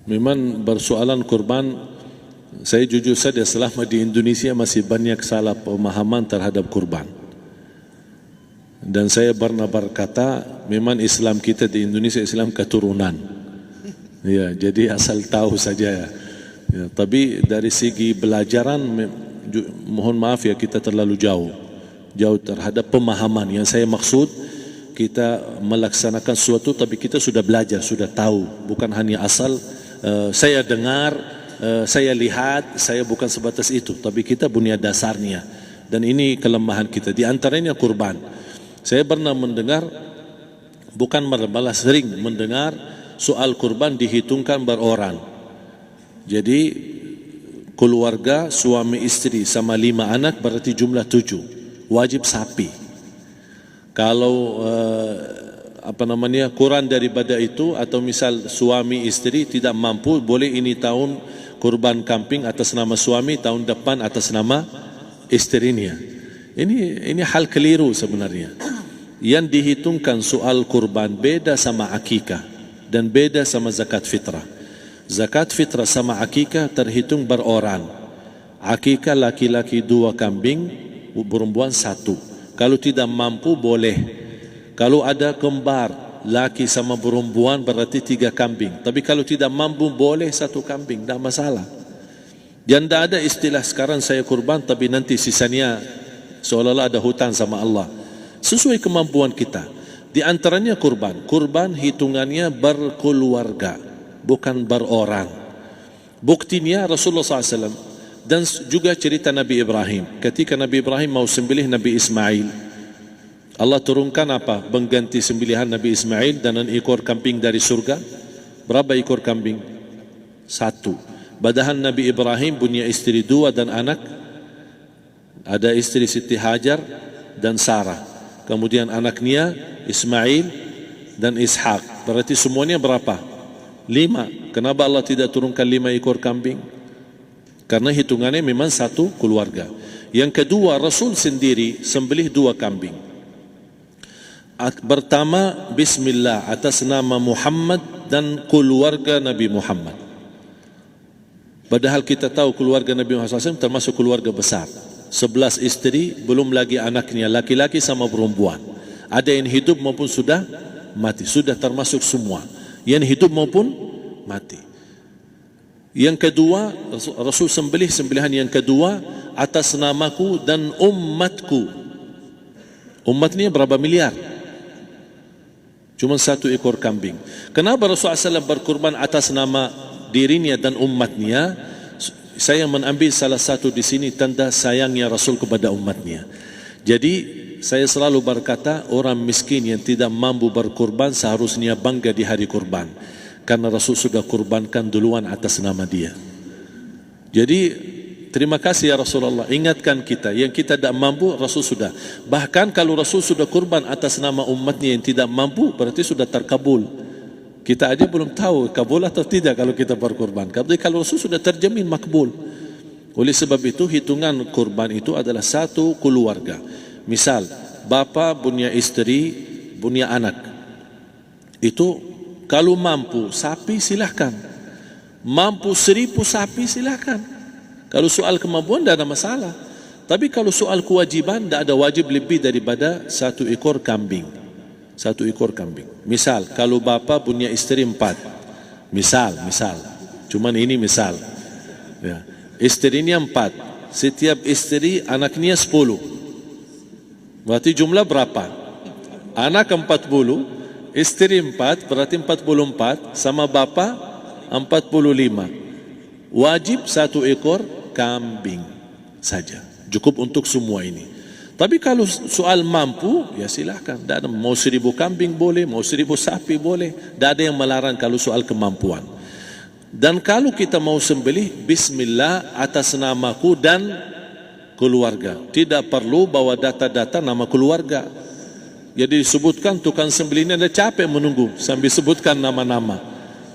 Memang persoalan kurban, saya jujur saja selama di Indonesia masih banyak salah pemahaman terhadap kurban. Dan saya pernah berkata, memang Islam kita di Indonesia Islam keturunan. Ya, jadi asal tahu saja ya. Ya, tapi dari segi belajaran, mohon maaf ya, kita terlalu jauh terhadap pemahaman. Yang saya maksud, kita melaksanakan sesuatu tapi kita sudah belajar, sudah tahu, bukan hanya asal saya dengar, saya lihat, saya bukan sebatas itu, tapi kita punya dasarnya. Dan ini kelemahan kita, di antaranya kurban. Saya pernah mendengar, bukan malah sering mendengar soal kurban dihitungkan berorang. Jadi keluarga suami istri sama 5 anak berarti jumlah 7, wajib sapi. Kalau kurang daripada itu, atau misal suami istri tidak mampu, boleh ini tahun kurban kambing atas nama suami, tahun depan atas nama istrinya. Ini hal keliru sebenarnya. Yang dihitungkan soal kurban beda sama akikah dan beda sama zakat fitrah. Zakat fitrah sama akikah terhitung berorang. Akikah laki-laki 2 kambing, perempuan 1. Kalau tidak mampu boleh. Kalau ada kembar laki sama perempuan berarti 3 kambing. Tapi kalau tidak mampu boleh 1 kambing, tidak masalah. Dan tidak ada istilah sekarang saya kurban tapi nanti sisanya seolah-olah ada hutang sama Allah. Sesuai kemampuan kita. Di antaranya kurban. Kurban hitungannya berkeluarga, bukan berorang. Buktinya Rasulullah SAW dan juga cerita Nabi Ibrahim. Ketika Nabi Ibrahim mau sembelih Nabi Ismail, Allah turunkan apa? Mengganti sembelihan Nabi Ismail dengan ekor kambing dari surga. Berapa ekor kambing? 1. Padahal Nabi Ibrahim punya istri 2 dan anak. Ada istri Siti Hajar dan Sarah. Kemudian anaknya Ismail dan Ishak. Berarti semuanya berapa? 5. Kenapa Allah tidak turunkan 5 ekor kambing? Karena hitungannya memang 1 keluarga. Yang kedua, Rasul sendiri sembelih 2 kambing. Pertama, Bismillah atas nama Muhammad dan keluarga Nabi Muhammad. Padahal kita tahu keluarga Nabi Muhammad SAW termasuk keluarga besar. 11 istri, belum lagi anaknya, laki-laki sama perempuan. Ada yang hidup maupun sudah mati, sudah termasuk semua. Yang hidup maupun mati. Yang kedua, Rasul sembelih sembelihan yang kedua atas namaku dan umatku. Umatnya berapa miliar? Cuma 1 ekor kambing. Kenapa Rasulullah SAW berkurban atas nama dirinya dan umatnya? Saya mengambil salah satu di sini tanda sayangnya Rasul kepada umatnya. Jadi saya selalu berkata, orang miskin yang tidak mampu berkurban seharusnya bangga di hari kurban, karena Rasul sudah kurbankan duluan atas nama dia. Jadi terima kasih ya Rasulullah, ingatkan kita. Yang kita tidak mampu, Rasul sudah. Bahkan kalau Rasul sudah kurban atas nama umatnya yang tidak mampu, berarti sudah terkabul. Kita aja belum tahu kabul atau tidak kalau kita berkurban. Tapi kalau Rasul sudah terjamin makbul. Oleh sebab itu, hitungan kurban itu adalah 1 keluarga. Misal, bapa punya istri, punya anak. Itu kalau mampu sapi silahkan. Mampu 1000 sapi silahkan. Kalau soal kemampuan tidak ada masalah. Tapi kalau soal kewajiban, tidak ada wajib lebih daripada 1 ekor kambing. 1 ekor kambing. Misal, kalau bapa punya istri 4. Misal. Cuman ini misal. Ya. Istrinya 4. Setiap istri anaknya 10. Berarti jumlah berapa? Anak 40, istri 4, berarti 44, sama bapa 45. Wajib 1 ekor kambing saja, cukup untuk semua ini. Tapi kalau soal mampu, ya silahkan. Mau 1000 kambing boleh, mau 1000 sapi boleh. Tidak ada yang melarang kalau soal kemampuan. Dan kalau kita mau sembelih, Bismillah atas namaku dan keluarga. Tidak perlu bawa data-data nama keluarga. Jadi disebutkan tukang sembelihnya ada capek menunggu sambil sebutkan nama-nama.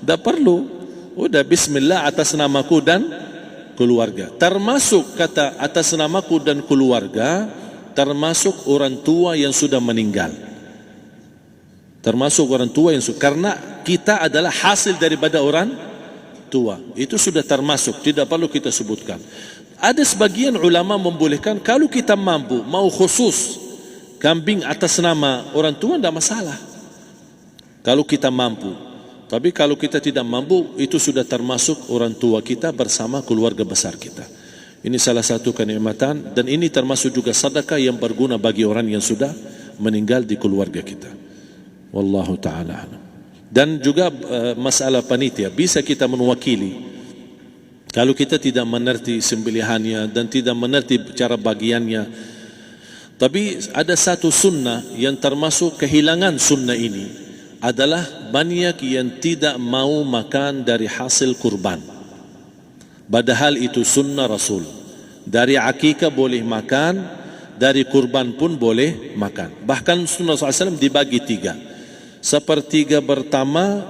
Tidak perlu. Udah Bismillah atas namaku dan keluarga. Termasuk kata atas namaku dan keluarga, termasuk orang tua yang sudah meninggal. Termasuk orang tua yang sudah, karena kita adalah hasil daripada orang tua. Itu sudah termasuk, tidak perlu kita sebutkan. Ada sebagian ulama membolehkan kalau kita mampu, mau khusus kambing atas nama orang tua, tidak masalah. Kalau kita mampu. Tapi kalau kita tidak mampu, itu sudah termasuk orang tua kita bersama keluarga besar kita. Ini salah satu kenikmatan, dan ini termasuk juga sedekah yang berguna bagi orang yang sudah meninggal di keluarga kita. Wallahu ta'ala alam. Dan juga masalah panitia, bisa kita mewakili. Kalau kita tidak mengerti sembelihannya dan tidak mengerti cara bagiannya. Tapi ada satu sunnah yang termasuk kehilangan sunnah ini, adalah banyak yang tidak mau makan dari hasil kurban. Padahal itu sunnah Rasul. Dari akikah boleh makan, dari kurban pun boleh makan. Bahkan sunnah SAW dibagi 3. Sepertiga pertama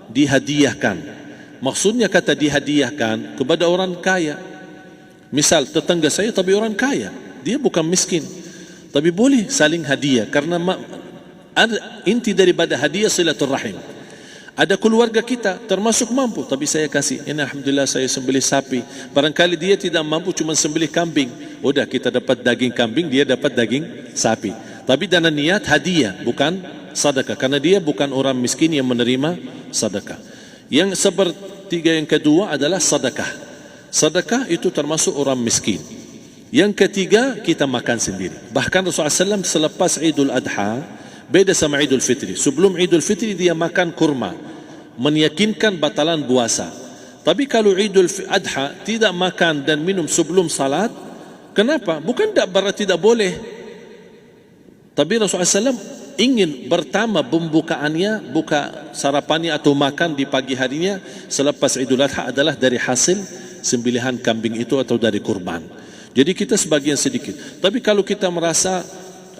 dihadiahkan. Maksudnya kata dihadiahkan kepada orang kaya. Misal tetangga saya tapi orang kaya, dia bukan miskin, tapi boleh saling hadiah. Karena inti daripada hadiah silaturrahim. Ada keluarga kita termasuk mampu, tapi saya kasih, ini alhamdulillah saya sembelih sapi. Barangkali dia tidak mampu, cuma sembelih kambing. Udah, kita dapat daging kambing, dia dapat daging sapi. Tapi dengan niat hadiah, bukan sedekah, karena dia bukan orang miskin yang menerima sedekah. Yang sepertiga yang kedua adalah sedekah. Sedekah itu termasuk orang miskin. Yang ketiga, kita makan sendiri. Bahkan Rasulullah SAW selepas Idul Adha, beda sama Idul Fitri. Sebelum Idul Fitri dia makan kurma, meyakinkan batalan puasa. Tapi kalau Idul Adha tidak makan dan minum sebelum salat, kenapa? Bukan berarti tidak boleh. Tapi Rasulullah SAW ingin pertama pembukaannya, buka sarapannya atau makan di pagi harinya selepas Idul Adha adalah dari hasil sembelihan kambing itu atau dari kurban. Jadi kita sebagian sedikit. Tapi kalau kita merasa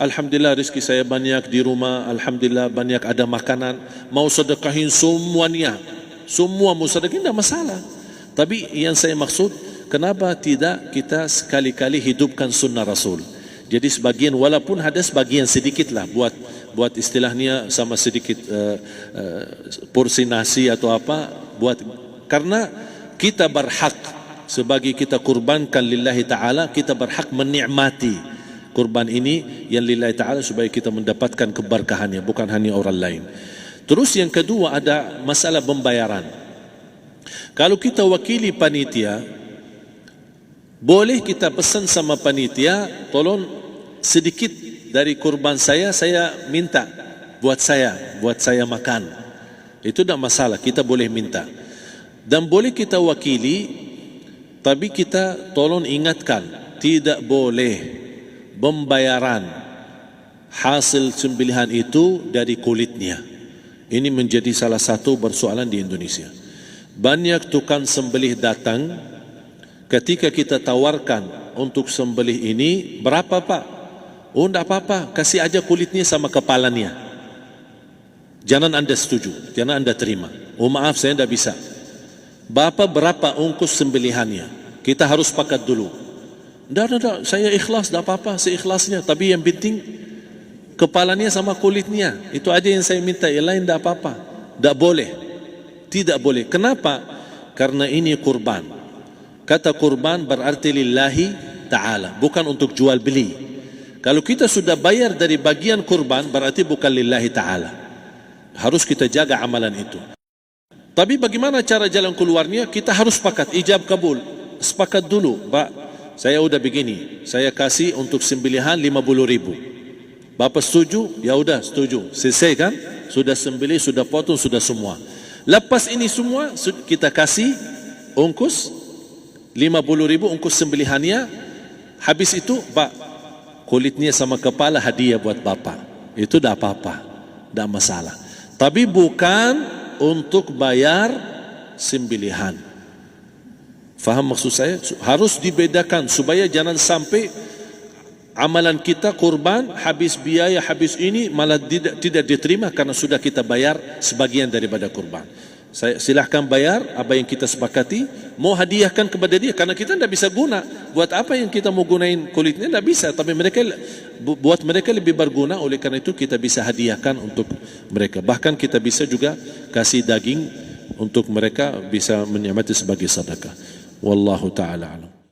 alhamdulillah rezeki saya banyak di rumah, alhamdulillah banyak ada makanan, mau sedekahin semuanya, semua mau sedekahin, tidak masalah. Tapi yang saya maksud, kenapa tidak kita sekali-kali hidupkan sunnah Rasul? Jadi sebagian, walaupun ada sebagian sedikit lah, buat istilahnya sama sedikit porsi nasi atau apa, karena kita berhak sebagai kita kurbankan lillahi ta'ala, kita berhak menikmati kurban ini yang lillahi ta'ala supaya kita mendapatkan keberkahannya, bukan hanya orang lain. Terus yang kedua ada masalah pembayaran. Kalau kita wakili panitia, boleh kita pesan sama panitia, tolong sedikit dari kurban saya minta buat saya makan. Itu tidak masalah, kita boleh minta. Dan boleh kita wakili, tapi kita tolong ingatkan, tidak boleh pembayaran hasil sembelihan itu dari kulitnya. Ini menjadi salah satu persoalan di Indonesia. Banyak tukang sembelih datang, ketika kita tawarkan untuk sembelih ini, berapa Pak? Oh, tidak apa-apa, kasih aja kulitnya sama kepalanya. Jangan Anda setuju, jangan Anda terima. Oh maaf, saya tidak bisa. Bapak berapa ongkos sembelihannya? Kita harus sepakat dulu. Tidak, saya ikhlas, tidak apa-apa, seikhlasnya. Tapi yang penting kepalanya sama kulitnya. Itu aja yang saya minta, yang lain tidak apa-apa. Tidak boleh. Tidak boleh. Kenapa? Karena ini kurban. Kata kurban berarti lillahi ta'ala, bukan untuk jual beli. Kalau kita sudah bayar dari bagian kurban, berarti bukan lillahi ta'ala. Harus kita jaga amalan itu. Tapi bagaimana cara jalan keluarnya? Kita harus sepakat, ijab kabul. Sepakat dulu, Pak, saya udah begini, saya kasih untuk sembelihan 50.000. Bapak setuju? Ya udah setuju. Selesai kan? Sudah sembelih, sudah potong, sudah semua. Lepas ini semua, kita kasih ongkos 50.000 ongkos sembelihannya. Habis itu, Pak, kulitnya sama kepala hadiah buat Bapak. Itu tidak apa-apa, tidak masalah. Tapi bukan untuk bayar sembelihan. Faham maksud saya? Harus dibedakan supaya jangan sampai amalan kita kurban habis biaya, habis ini malah tidak diterima karena sudah kita bayar sebagian daripada kurban. Saya silahkan bayar apa yang kita sepakati, mau hadiahkan kepada dia karena kita tidak bisa guna. Buat apa yang kita mau gunain kulitnya, tidak bisa. Tapi mereka, buat mereka lebih berguna, oleh karena itu kita bisa hadiahkan untuk mereka. Bahkan kita bisa juga kasih daging untuk mereka bisa menikmati sebagai sedekah. Wallahu taala alam.